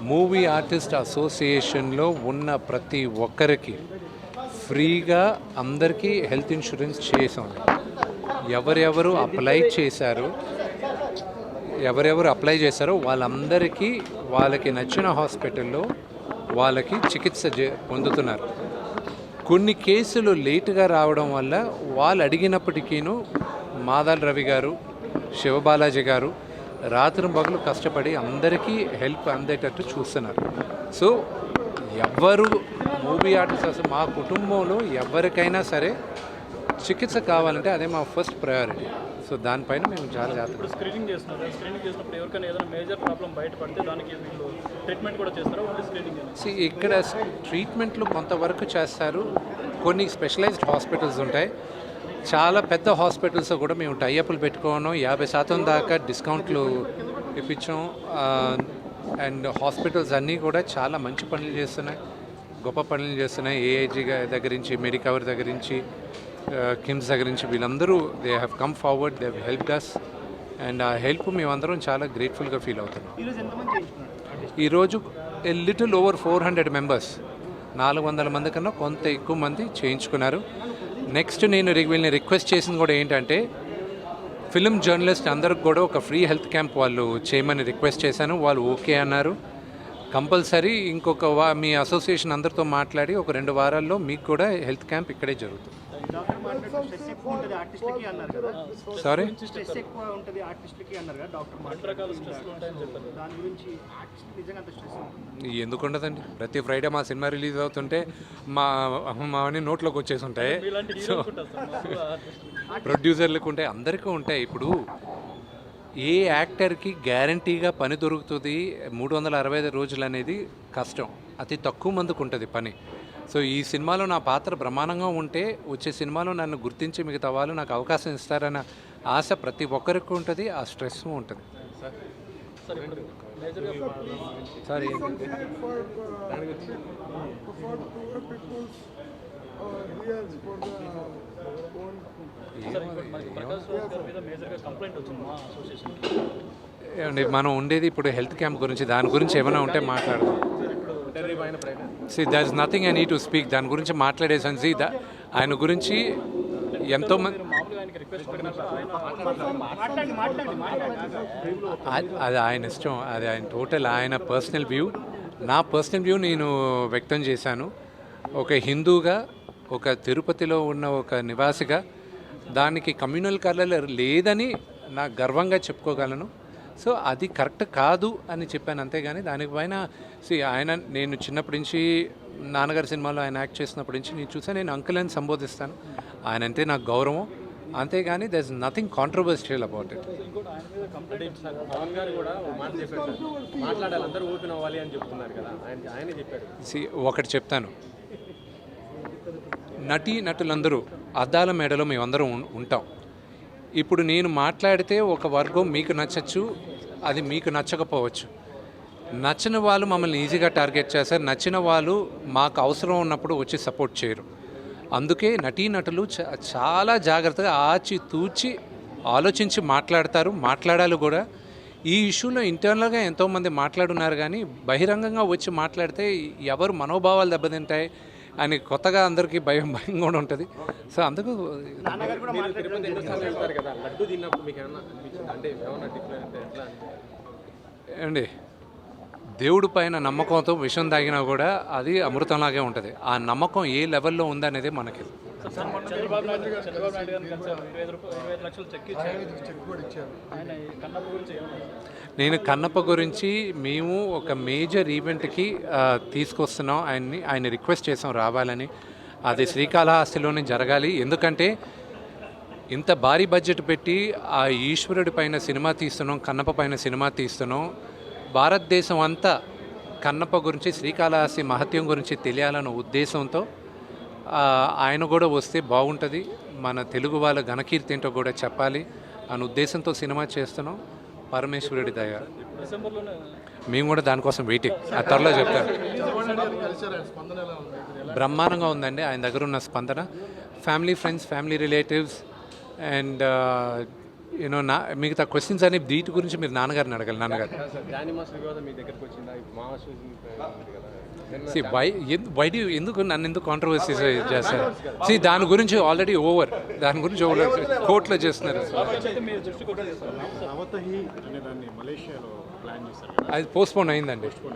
Movie artist అసోసియేషన్లో ఉన్న ప్రతి ఒక్కరికి ఫ్రీగా అందరికీ హెల్త్ ఇన్సూరెన్స్ చేసాం. ఎవరెవరు అప్లై చేశారో వాళ్ళందరికీ వాళ్ళకి నచ్చిన హాస్పిటల్లో వాళ్ళకి చికిత్స పొందుతున్నారు. కొన్ని కేసులు లేటుగా రావడం వల్ల వాళ్ళు అడిగినప్పటికీను మాదాల్ రవి గారు, శివబాలాజీ గారు రాత్రి పగలు కష్టపడి అందరికీ హెల్ప్ అందేటట్టు చూస్తున్నారు. సో ఎవరు మూవీ ఆర్టిస్ట్ మా కుటుంబంలో ఎవరికైనా సరే చికిత్స కావాలంటే అదే మా ఫస్ట్ ప్రయారిటీ. సో దానిపైన మేము చాలా జాగ్రత్తగా స్క్రీనింగ్ చేసినప్పుడు ఎవరికైనా ఏదైనా మేజర్ ప్రాబ్లం బయటపడితే దానికి వీళ్ళు ట్రీట్మెంట్ కూడా చేస్తారా? Only screening? ఇక్కడ ట్రీట్మెంట్లు కొంతవరకు చేస్తారు. కొన్ని స్పెషలైజ్డ్ హాస్పిటల్స్ ఉంటాయి. చాలా పెద్ద హాస్పిటల్స్ కూడా మేము టైఅప్లు పెట్టుకోవడం 50% దాకా డిస్కౌంట్లు ఇప్పించాం. అండ్ హాస్పిటల్స్ అన్నీ కూడా చాలా మంచి పనులు చేస్తున్నాయి, గొప్ప పనులు చేస్తున్నాయి. ఏఐజీ దగ్గర నుంచి, మెడికవర్ దగ్గర నుంచి, కిమ్స్ దగ్గర నుంచి వీళ్ళందరూ they have come forward, they have helped us. And ఆ హెల్ప్ మేమందరం చాలా గ్రేట్ఫుల్గా ఫీల్ అవుతున్నాం. ఈరోజు లిటిల్ ఓవర్ 400 మెంబర్స్, 400 మంది కన్నా కొంత ఎక్కువ మంది చేయించుకున్నారు. నెక్స్ట్ నేను వీళ్ళని రిక్వెస్ట్ చేసింది కూడా ఏంటంటే ఫిల్మ్ జర్నలిస్ట్ అందరికి కూడా ఒక ఫ్రీ హెల్త్ క్యాంప్ వాళ్ళు చేయమని రిక్వెస్ట్ చేశాను. వాళ్ళు ఓకే అన్నారు. కంపల్సరీ మీ అసోసియేషన్ అందరితో మాట్లాడి ఒక 2 వారాల్లో మీకు కూడా హెల్త్ క్యాంప్ ఇక్కడే జరుగుతుంది. సారీ, ఎందుకు ఉండదండి? ప్రతి ఫ్రైడే మా సినిమా రిలీజ్ అవుతుంటే మావన్నీ నోట్లోకి వచ్చేసి ఉంటాయి. సో ప్రొడ్యూసర్లకు ఉంటాయి, అందరికీ ఉంటాయి. ఇప్పుడు ఏ యాక్టర్కి గ్యారంటీగా పని దొరుకుతుంది 365 రోజులు అనేది కష్టం. అతి తక్కువ మందికి ఉంటుంది పని. సో ఈ సినిమాలో నా పాత్ర బ్రహ్మాండంగా ఉంటే వచ్చే సినిమాలో నన్ను గుర్తించి మిగతా వాళ్ళు నాకు అవకాశం ఇస్తారన్న ఆశ ప్రతి ఒక్కరికి ఉంటుంది. ఆ స్ట్రెస్ ఉంటుంది. సారీ, ఏమండి మనం ఉండేది ఇప్పుడు హెల్త్ క్యాంప్ గురించి, దాని గురించి ఏమైనా ఉంటే మాట్లాడదాం. There is nothing I need to speak. దాని గురించి మాట్లాడేసాను. ఆయన గురించి ఎంతోమంది, అది ఆయన ఇష్టం, అది ఆయన టోటల్ ఆయన పర్సనల్ వ్యూ. నా పర్సనల్ వ్యూ నేను వ్యక్తం చేశాను. ఒక హిందూగా, ఒక తిరుపతిలో ఉన్న ఒక నివాసిగా దానికి కమ్యూనల్ కలర్ లేదని నాకు గర్వంగా చెప్పుకోగలను. సో అది కరెక్ట్ కాదు అని చెప్పాను, అంతేగాని దానిపైన నేను చిన్నప్పటి నుంచి నాన్నగారి సినిమాలో ఆయన యాక్ట్ చేసినప్పటి నుంచి నేను చూసాను. నేను అంకుల్ అని సంబోధిస్తాను. ఆయన అంటే నాకు గౌరవం, అంతేగాని there is nothing controversial about it. ఒకటి చెప్తాను, నటులందరూ అద్దాల మేడలో మేమందరం ఉంటాం. ఇప్పుడు నేను మాట్లాడితే ఒక వర్గం మీకు నచ్చచ్చు, అది మీకు నచ్చకపోవచ్చు. నచ్చని వాళ్ళు మమ్మల్ని ఈజీగా టార్గెట్ చేస్తారు, నచ్చిన వాళ్ళు మాకు అవసరం ఉన్నప్పుడు వచ్చి సపోర్ట్ చేయరు. అందుకే నటులు చాలా జాగ్రత్తగా ఆచితూచి ఆలోచించి మాట్లాడాలి కూడా. ఈ ఇష్యూలో ఇంటర్నల్గా ఎంతోమంది మాట్లాడున్నారు, కానీ బహిరంగంగా వచ్చి మాట్లాడితే ఎవరు మనోభావాలు దెబ్బతింటాయి అని కొత్తగా అందరికీ భయంగా కూడా ఉంటుంది. సో అందుకు అండి దేవుడి పైన నమ్మకంతో విషం తాగినా కూడా అది అమృతంలాగే ఉంటుంది. ఆ నమ్మకం ఏ లెవెల్లో ఉందనేది మనకి. నేను కన్నప్ప గురించి మేము ఒక మేజర్ ఈవెంట్కి తీసుకొస్తున్నాం ఆయన రిక్వెస్ట్ చేసాం రావాలని. అది శ్రీకాళహస్తిలోనే జరగాలి. ఎందుకంటే ఇంత భారీ బడ్జెట్ పెట్టి ఆ ఈశ్వరుడి పైన సినిమా తీస్తున్నాం, కన్నప్ప పైన సినిమా తీస్తున్నాం. భారతదేశం అంతా కన్నప్ప గురించి, శ్రీకాళహస్తి మహత్యం గురించి తెలియాలన్న ఉద్దేశంతో ఆయన కూడా వస్తే బాగుంటుంది, మన తెలుగు వాళ్ళ ఘనకీర్తి ఏంటో కూడా చెప్పాలి అనే ఉద్దేశంతో సినిమా చేస్తున్నాం. పరమేశ్వరుడి దయ. మేము కూడా దానికోసం వెయిటింగ్. ఆ త్వరలో చెప్తాను. బ్రహ్మాండంగా ఉందండి ఆయన దగ్గర ఉన్న స్పందన. Family, friends, family relatives and you know మిగతా క్వశ్చన్స్ అన్ని వీటి గురించి మీరు నాన్నగారిని అడగాలి. నాన్నగారు జానీ మాస్టర్ వివాదం మీ దగ్గరకు వచ్చిందా? మాస్టర్ ఉంది కదా. సి వై డూ ఎందుకు నన్ను ఎందుకు కాంట్రవర్సీ చేస్తారు? సి దాని గురించి ఆల్రెడీ ఓవర్, దాని గురించి ఓవర్ కోర్టులో చేస్తున్నారు. అయితే మీరు దృష్టికి వచ్చేది సార్ నవతహి అనే దాన్ని మలేషియాలో ప్లాన్ చేశారు కదా. అది పోస్ట్పోన్ అయిందండి. పోస్ట్పోన్.